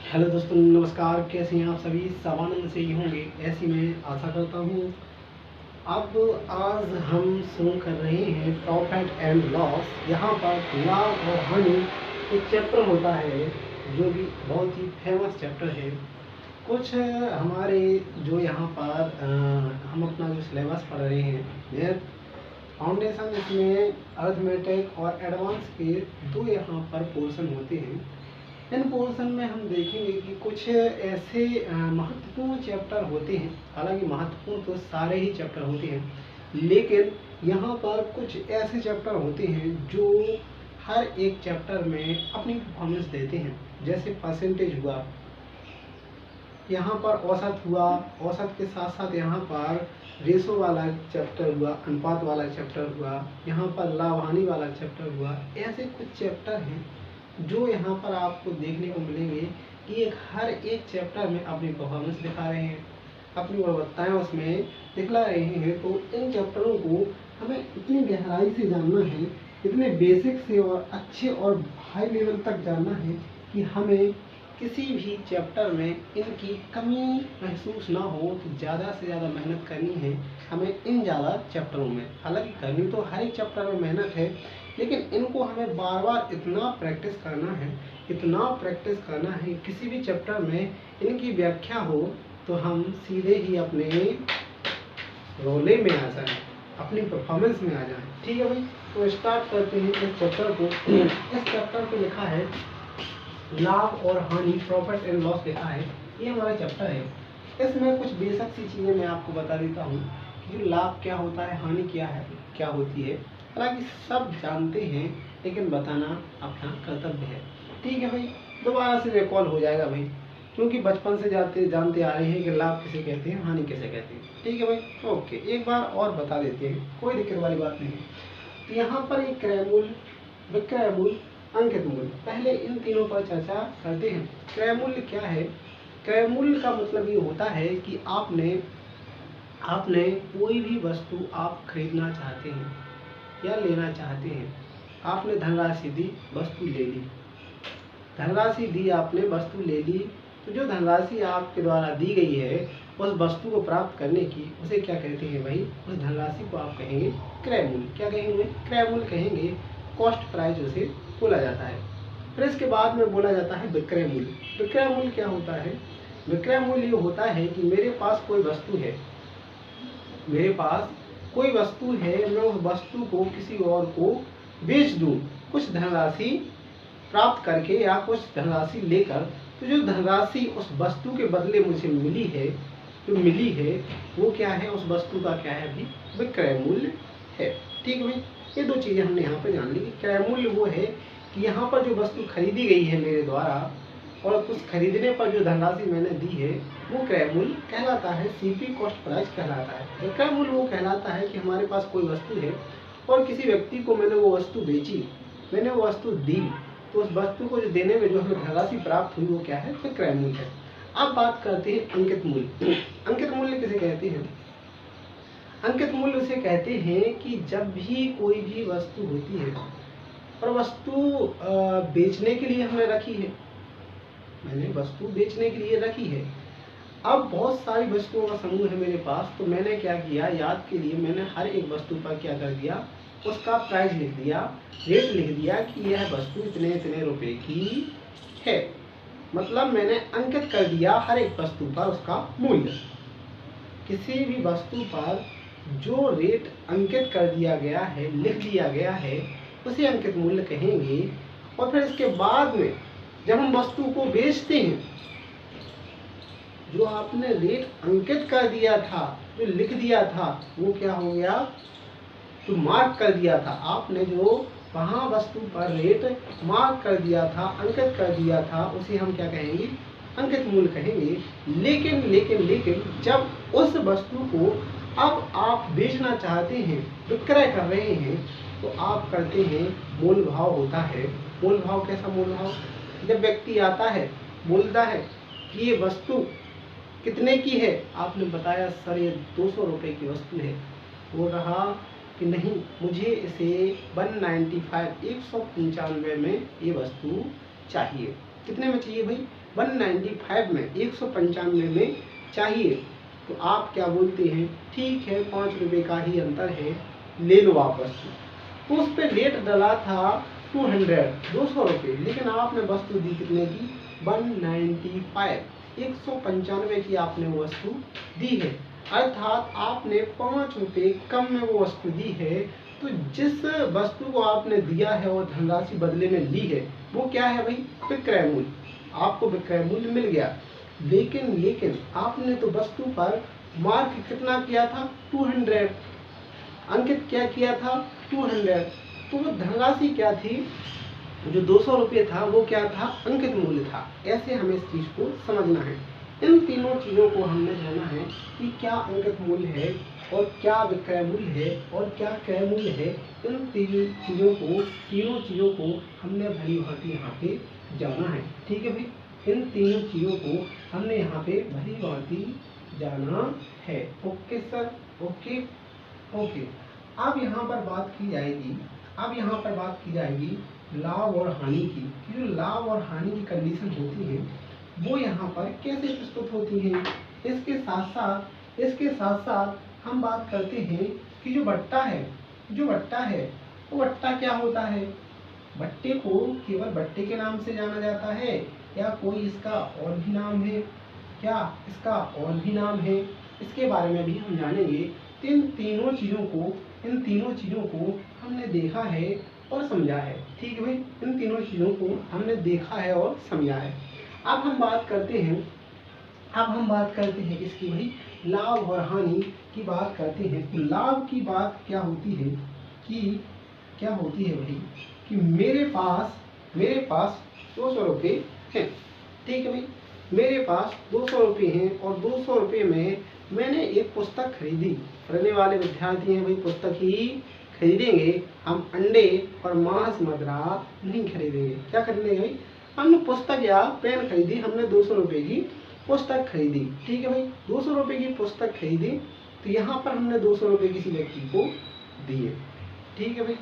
Hello दोस्तों, नमस्कार। कैसे हैं आप सभी? सामान्य से ही होंगे, ऐसी मैं आशा करता हूँ। अब आज हम शुरू कर रहे हैं प्रॉफिट एंड लॉस। यहाँ पर लाभ और हानि एक चैप्टर होता है जो कि बहुत ही फेमस चैप्टर है। कुछ हमारे जो यहाँ पर हम अपना जो सिलेबस पढ़ रहे हैं, मैथ फाउंडेशन, इसमें अर्थमेटिक और एडवांस के दो यहाँ पर पोर्शन होते हैं। इन पोर्शन में हम देखेंगे कि कुछ ऐसे महत्वपूर्ण चैप्टर होते हैं। हालांकि महत्वपूर्ण तो सारे ही चैप्टर होते हैं, लेकिन यहाँ पर कुछ ऐसे चैप्टर होते हैं जो हर एक चैप्टर में अपनी परफॉर्मेंस देते हैं। जैसे परसेंटेज हुआ, यहाँ पर औसत हुआ, औसत के साथ साथ यहाँ पर रेशो वाला चैप्टर हुआ, अनुपात वाला चैप्टर हुआ, यहाँ पर लाभ हानि वाला चैप्टर हुआ। ऐसे कुछ चैप्टर हैं जो यहाँ पर आपको देखने को मिलेंगे कि हर एक चैप्टर में अपनी परफॉर्मेंस दिखा रहे हैं, अपनी गुणवत्ताएं उसमें दिखला रहे हैं। तो इन चैप्टरों को हमें इतनी गहराई से जानना है, इतने बेसिक से और अच्छे और हाई लेवल तक जानना है कि हमें किसी भी चैप्टर में इनकी कमी महसूस ना हो। तो ज़्यादा से ज़्यादा मेहनत करनी है हमें इन ज़्यादा चैप्टरों में। हालांकि करनी तो हर एक चैप्टर में मेहनत है, लेकिन इनको हमें बार बार इतना प्रैक्टिस करना है, इतना प्रैक्टिस करना है। किसी भी चैप्टर में इनकी व्याख्या हो तो हम सीधे ही अपने रोले में आ जाएं, अपनी परफॉर्मेंस में आ जाएं। ठीक है भाई, तो स्टार्ट करते हैं इस चैप्टर को। इस चैप्टर को लिखा है लाभ और हानि, प्रॉफिट एंड लॉस लिखा है। ये हमारा चैप्टर है। इसमें कुछ बेसिक सी चीज़ें मैं आपको बता देता हूँ कि लाभ क्या होता है, हानि क्या है, क्या होती है। हालांकि सब जानते हैं, लेकिन बताना अपना कर्तव्य है। ठीक है भाई, दोबारा से रिकॉल हो जाएगा भाई, क्योंकि बचपन से जानते आ रहे हैं कि लाभ किसे कहते हैं, हानि किसे कहते हैं। ठीक है भाई, ओके, एक बार और बता देते हैं, कोई दिक्कत वाली बात नहीं है। तो यहाँ पर एक क्रय मूल्य, विक्रय मूल्य, अंकित मूल्य, पहले इन तीनों पर चर्चा करते हैं। क्रय मूल्य क्या है? क्रय मूल्य का मतलब ये होता है कि आपने कोई भी वस्तु आप खरीदना चाहते हैं या लेना चाहते हैं, आपने धनराशि दी, वस्तु ले ली। धनराशि दी आपने, वस्तु ले ली, तो जो धनराशि आपके द्वारा दी गई है उस वस्तु को प्राप्त करने की, उसे क्या कहते हैं भाई? उस धनराशि को आप कहेंगे क्रय मूल्य। क्या कहेंगे? क्रय मूल्य कहेंगे। कॉस्ट प्राइस उसे बोला जाता है। फिर इसके बाद में बोला जाता है विक्रय मूल्य। विक्रय मूल्य क्या होता है? विक्रय मूल्य ये होता है कि मेरे पास कोई वस्तु है, मेरे पास कोई वस्तु है, मैं उस वस्तु को किसी और को बेच दूं कुछ धनराशि प्राप्त करके या कुछ धनराशि लेकर। तो जो धनराशि उस वस्तु के बदले मुझे मिली है, जो मिली है, वो क्या है? उस वस्तु का क्या है भी? विक्रय मूल्य है। ठीक है भाई, ये दो चीज़ें हमने यहाँ पे जान ली। क्रय मूल्य वो है कि यहाँ पर जो वस्तु खरीदी गई है मेरे द्वारा, और उस खरीदने पर जो धनराशि मैंने दी है, वो क्रय मूल्य कहलाता है। सीपी, कॉस्ट प्राइस कहलाता है। विक्रय मूल्य वो कहलाता है कि हमारे पास कोई वस्तु है और किसी व्यक्ति को मैंने वो वस्तु बेची, मैंने वो वस्तु दी, तो उस वस्तु को जो देने में जो हमें धनराशि प्राप्त हुई, वो क्या है? विक्रय मूल्य है। अब बात करते हैं अंकित मूल्य। अंकित मूल्य किसे कहते हैं? अंकित मूल्य उसे कहते हैं कि जब भी कोई भी वस्तु होती है और वस्तु बेचने के लिए हमने रखी है, मैंने वस्तु बेचने के लिए रखी है। अब बहुत सारी वस्तुओं का समूह है मेरे पास, तो मैंने क्या किया, याद के लिए मैंने हर एक वस्तु पर क्या कर दिया, उसका प्राइस लिख दिया, रेट लिख दिया कि यह वस्तु इतने इतने रुपए की है। मतलब मैंने अंकित कर दिया हर एक वस्तु पर उसका मूल्य। किसी भी वस्तु पर जो रेट अंकित कर दिया गया है, लिख दिया गया है, उसे अंकित मूल्य कहेंगे। और फिर इसके बाद में जब हम वस्तु को बेचते हैं, जो आपने रेट अंकित कर दिया था, जो लिख दिया था, वो क्या हो गया? जो मार्क कर दिया था आपने, जो वहाँ वस्तु पर रेट मार्क कर दिया था, अंकित कर दिया था, उसे हम क्या कहेंगे? अंकित मूल्य कहेंगे। लेकिन लेकिन लेकिन जब उस वस्तु को अब आप बेचना चाहते हैं, विक्रय कर रहे हैं, तो आप करते हैं मोल भाव होता है। मोल भाव कैसा मोल भाव? जब व्यक्ति आता है, बोलता है कि ये वस्तु कितने की है, आपने बताया सर ये 200 रुपये की वस्तु है। बोल रहा कि नहीं, मुझे इसे 195 195 में ये वस्तु चाहिए। कितने में चाहिए भाई? 195 में, 195 में चाहिए। तो आप क्या बोलते हैं, ठीक है 5 रुपये का ही अंतर है, ले लो वापस। तो उस पर रेट डला था 200 रुपये, लेकिन आपने वस्तु दी कितने की? 195, 195 की आपने वो वस्तु दी है, अर्थात आपने 5 रुपये कम में वो वस्तु दी है। तो जिस वस्तु को आपने दिया है और धनराशि बदले में ली है, वो क्या है भाई? विक्रय मूल्य। आपको विक्रय मूल्य मिल गया, लेकिन आपने तो वस्तु पर मार्क कितना किया था? 200, अंकित क्या किया था? 200। तो वो धनराशि क्या थी? जो 200 रुपये था वो क्या था? अंकित मूल्य था। ऐसे हमें इस चीज को समझना है। इन तीनों चीजों को हमने जाना है कि क्या अंकित मूल्य है और क्या विक्रय मूल्य है और क्या क्रय मूल्य है। इन तीनों चीजों को हमने भली भांति यहाँ पे जाना है। ठीक है भाई, इन तीनों चीजों को हमने यहाँ पे भली भांति जाना है। Okay sir, okay okay. अब यहाँ पर बात की जाएगी लाभ और हानि की। जो लाभ और हानि की कंडीशन होती है वो यहाँ पर कैसे प्रस्तुत होती है। इसके साथ साथ हम बात करते हैं कि जो बट्टा है वो बट्टा क्या होता है। बट्टे को केवल बट्टे के नाम से जाना जाता है या कोई इसका और भी नाम है? क्या इसका और भी नाम है? इसके बारे में भी हम जानेंगे। इन तीनों चीज़ों को हमने देखा है और समझा है। ठीक है भाई, इन तीनों चीज़ों को हमने देखा है और समझा है। अब हम बात करते हैं इसकी भाई लाभ और हानि की बात करते हैं। तो लाभ की बात क्या होती है भाई कि मेरे पास 200 रुपये हैं। ठीक है भाई, मेरे पास 200 रुपये हैं और 200 रुपये में मैंने एक पुस्तक खरीदी। पढ़ने वाले विद्यार्थी हैं भाई, पुस्तक ही खरीदेंगे, हम अंडे और मांस मदिरा नहीं खरीदेंगे। क्या खरीदेंगे भाई? हमने पुस्तक या पेन खरीदी, हमने 200 रुपये की पुस्तक खरीदी। ठीक है भाई, 200 रुपये की पुस्तक खरीदी, तो यहाँ पर हमने 200 रुपये किसी व्यक्ति को दिए। ठीक है भाई,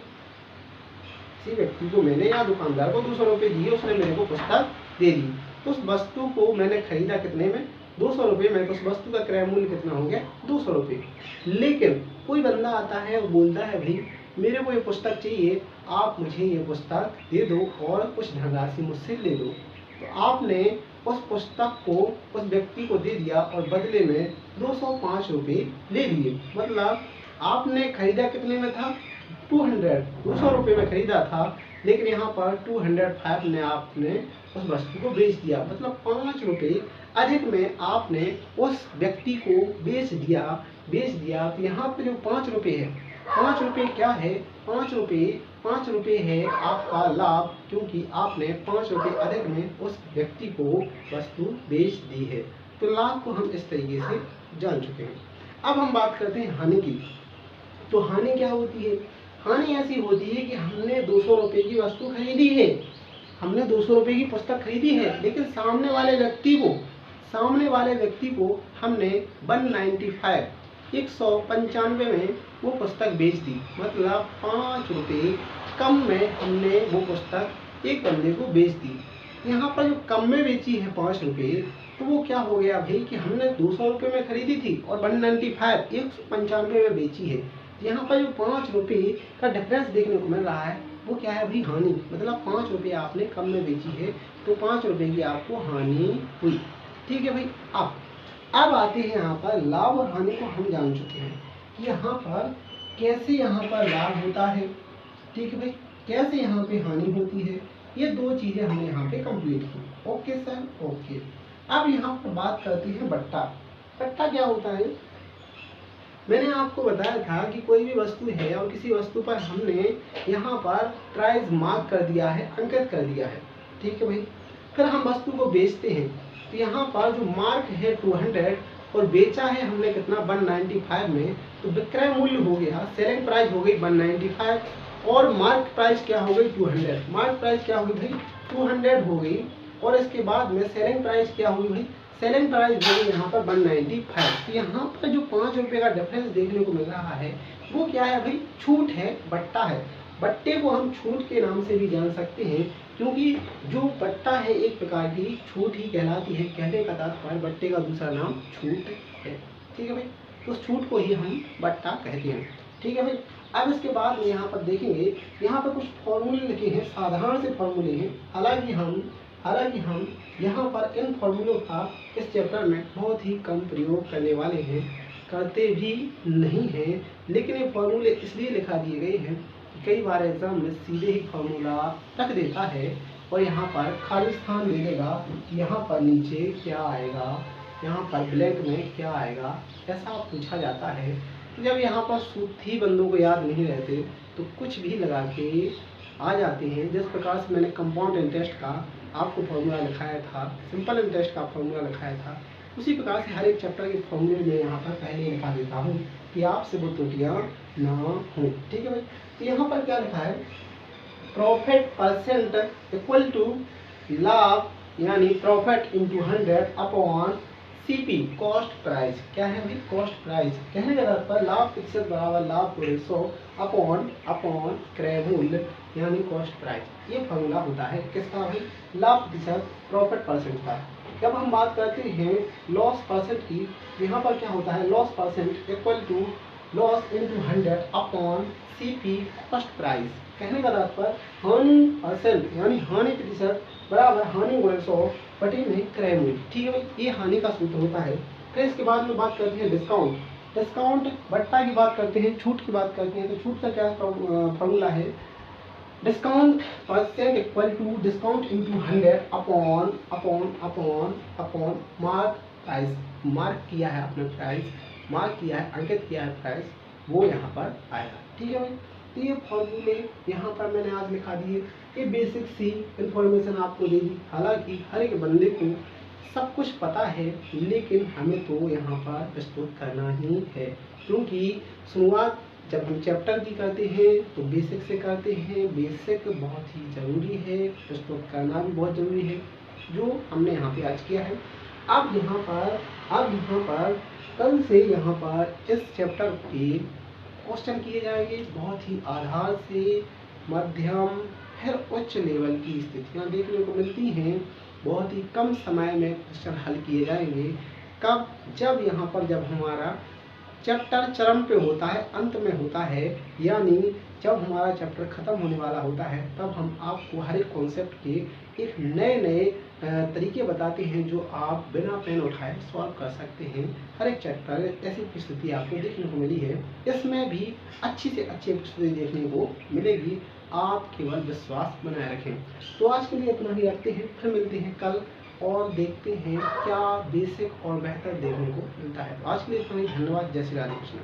किसी व्यक्ति को मैंने या दुकानदार को 200 रुपये दिए, उसने मेरे को पुस्तक दे दी। तो उस वस्तु को मैंने खरीदा कितने में? 200 रुपये में। तो उस वस्तु का क्रय मूल्य कितना हो गया? 200 रुपये। लेकिन कोई बंदा आता है और बोलता है भाई मेरे को ये पुस्तक चाहिए, आप मुझे ये पुस्तक दे दो और कुछ धनराशि मुझसे ले लो। तो आपने उस पुस्तक को उस व्यक्ति को दे दिया और बदले में 205 रुपये ले लिए। मतलब आपने खरीदा कितने में था? 200 रुपये में खरीदा था, लेकिन यहाँ पर 205 में आपने उस वस्तु को बेच दिया। मतलब 5 रुपये अधिक में आपने उस व्यक्ति को बेच दिया। तो यहाँ पे जो 5 रुपये है, 5 रुपये क्या है? 5 रुपये है आपका लाभ, क्योंकि आपने 5 रुपये अधिक में उस व्यक्ति को वस्तु बेच दी है। तो लाभ को हम इस तरीके से जान चुके हैं। अब हम बात करते हैं हानि की। तो हानि क्या होती है? हानि ऐसी होती है कि हमने 200 रुपये की वस्तु खरीदी है, हमने 200 रुपये की पुस्तक खरीदी है, लेकिन सामने वाले व्यक्ति को हमने 195 में वो पुस्तक बेच दी। मतलब 5 रुपये कम में हमने वो पुस्तक एक बंदे को बेच दी। यहाँ पर जो कम में बेची है 5 रुपये, तो वो क्या हो गया भाई कि हमने 200 रुपये में खरीदी थी और 195 में बेची है। यहाँ पर जो 5 रुपये का डिफरेंस देखने को मिल रहा है वो क्या है भाई? हानि। मतलब 5 रुपये आपने कम में बेची है, तो 5 रुपये की आपको हानि हुई। ठीक है भाई। अब आते हैं यहाँ पर लाभ और हानि को हम जान चुके हैं कि यहाँ पर कैसे यहाँ पर लाभ होता है। ठीक है भाई, कैसे यहाँ पे हानि होती है। ये 2 चीज़ें हमने यहाँ पे कंप्लीट की। Okay sir, okay. अब यहाँ पर बात करते हैं बट्टा। बट्टा क्या होता है? मैंने आपको बताया था कि कोई भी वस्तु है और किसी वस्तु पर हमने यहाँ पर प्राइस मार्क कर दिया है, अंकित कर दिया है। ठीक है भाई, फिर हम वस्तु को बेचते हैं। तो यहाँ पर जो मार्क है 200 और बेचा है हमने कितना? 195 में। तो विक्रय मूल्य हो गया, सेलिंग प्राइस हो गई 195 और मार्क प्राइस क्या हो गई? 200। मार्क प्राइस क्या हो गई भाई? 200 हो गई। और इसके बाद में सेलिंग प्राइस क्या होगी भाई? सेलिंग प्राइस हो गई यहाँ पर 195। तो यहाँ पर जो 5 रुपये का डिफरेंस देखने को मिल रहा है वो क्या है भाई? छूट है, बट्टा है। बट्टे को हम छूट के नाम से भी जान सकते हैं, क्योंकि जो बट्टा है एक प्रकार की छूट ही कहलाती है। कहने का तात्पर्य बट्टे का दूसरा नाम छूट है। ठीक है भाई, तो उस छूट को ही हम बट्टा कहते हैं। ठीक है भाई, अब इसके बाद में यहाँ पर देखेंगे, यहाँ पर कुछ फॉर्मूले लिखे हैं, साधारण से फॉर्मूले हैं। हालांकि हम यहाँ पर इन फॉर्मूलों का इस चैप्टर में बहुत ही कम प्रयोग करने वाले हैं, करते भी नहीं हैं, लेकिन ये फॉर्मूले इसलिए लिखा दिए गए हैं कि कई बार एग्जाम में सीधे ही फॉर्मूला रख देता है और यहाँ पर खाली स्थान दे देगा, यहाँ पर नीचे क्या आएगा, यहाँ पर ब्लैंक में क्या आएगा, ऐसा पूछा जाता है। तो जब यहाँ पर सूत्र ही बंदों को याद नहीं रहते तो कुछ भी लगा के आ जाते हैं। जिस प्रकार से मैंने कंपाउंड इंटरेस्ट का आपको फॉर्मूला लिखाया था, सिंपल इंटरेस्ट का फॉर्मूला लिखाया था, उसी प्रकार से हर एक चैप्टर के फॉर्मूले में यहाँ पर पहले लिखा देता हूँ कि आपसे वो त्रुटियाँ ना हो। ठीक है भाई, तो यहाँ पर क्या लिखा है, प्रॉफिट परसेंट इक्वल टू लाभ यानी profit into 100 upon CP cost price. क्या है भाई, कॉस्ट प्राइस। कहने का तात्पर्य लाभ प्रतिशत बराबर लाभ को 100 अपॉन क्रय मूल्य यानी कॉस्ट प्राइस। ये फॉर्मूला होता है किसका भाई, लाभ प्रतिशत प्रॉफिट परसेंट का। जब हम बात करते हैं लॉस परसेंट की, यहाँ पर क्या होता है, loss percent equal to loss into 100 upon CP cost price. कहने का तात्पर्य हानि परसेंट यानी हानि प्रतिशत बराबर हानि गुणे 100 बटे में क्रय मूल्य। ठीक है भाई, ये हानि का सूत्र होता है। फिर इसके बाद में बात करते हैं डिस्काउंट। डिस्काउंट बट्टा की बात करते हैं, छूट की बात करते हैं, तो छूट का क्या फॉर्मूला है, discount percent equal to discount into 100 upon mark price. Mark किया है आपने प्राइस, मार्क किया है, अंकित किया है प्राइस, वो यहाँ पर आएगा। ठीक है भाई, तो ये फॉर्मूले यहाँ पर मैंने आज लिखा दिए। ये बेसिक सी इंफॉर्मेशन आपको दे दी। हालांकि हर एक बंदे को सब कुछ पता है, लेकिन हमें तो यहाँ पर प्रस्तुत करना ही है, क्योंकि शुरुआत जब हम चैप्टर की करते हैं तो बेसिक से करते हैं। बेसिक बहुत ही ज़रूरी है, प्रस्तुत करना भी बहुत ज़रूरी है, जो हमने यहाँ पे आज किया है। अब यहाँ पर कल से यहाँ पर इस चैप्टर के क्वेश्चन किए जाएंगे। बहुत ही आधार से मध्यम फिर उच्च लेवल की स्थितियाँ देखने को मिलती हैं। बहुत ही कम समय में क्वेश्चन हल किए जाएंगे। कब, जब हमारा चैप्टर चरम पे होता है, अंत में होता है, यानी जब हमारा चैप्टर खत्म होने वाला होता है, तब हम आपको हर एक कॉन्सेप्ट के एक नए तरीके बताते हैं, जो आप बिना पेन उठाए सॉल्व कर सकते हैं। हर एक चैप्टर ऐसी स्थिति आपको देखने को मिली है, इसमें भी अच्छी से अच्छी स्थिति देखने को मिलेगी। आप केवल विश्वास बनाए रखें। तो आज के लिए इतना ही रखते हैं, फिर मिलते हैं कल और देखते हैं क्या बेसिक और बेहतर देखने को मिलता है। आज के लिए इतना ही, धन्यवाद। जय श्री राधे कृष्ण।